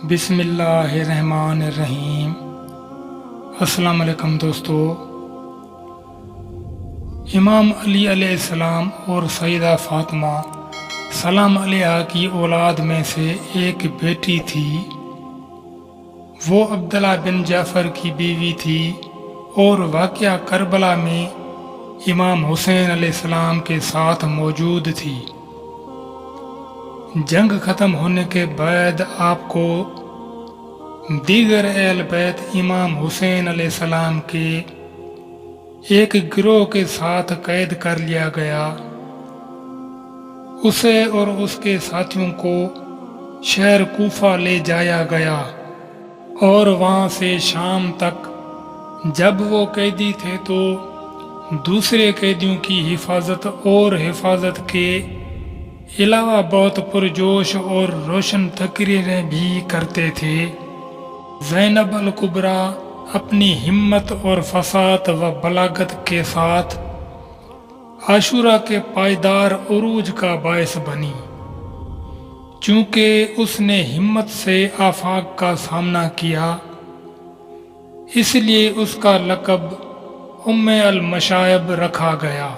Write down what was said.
بسم اللہ الرحمن الرحیم۔ السلام علیکم دوستو۔ امام علی علیہ السلام اور سیدہ فاطمہ سلام علیہا کی اولاد میں سے ایک بیٹی تھی۔ وہ عبداللہ بن جعفر کی بیوی تھی اور واقعہ کربلا میں امام حسین علیہ السلام کے ساتھ موجود تھی۔ جنگ ختم ہونے کے بعد آپ کو دیگر اہل بیت امام حسین علیہ السلام کے ایک گروہ کے ساتھ قید کر لیا گیا۔ اسے اور اس کے ساتھیوں کو شہر کوفہ لے جایا گیا اور وہاں سے شام تک جب وہ قیدی تھے تو دوسرے قیدیوں کی حفاظت کے علاوہ بہت پرجوش اور روشن تقریریں بھی کرتے تھے۔ زینب الکبریٰ اپنی ہمت اور فصاحت و بلاغت کے ساتھ عاشورہ کے پائیدار عروج کا باعث بنی۔ چونکہ اس نے ہمت سے آفاق کا سامنا کیا، اس لیے اس کا لقب ام المشائب رکھا گیا۔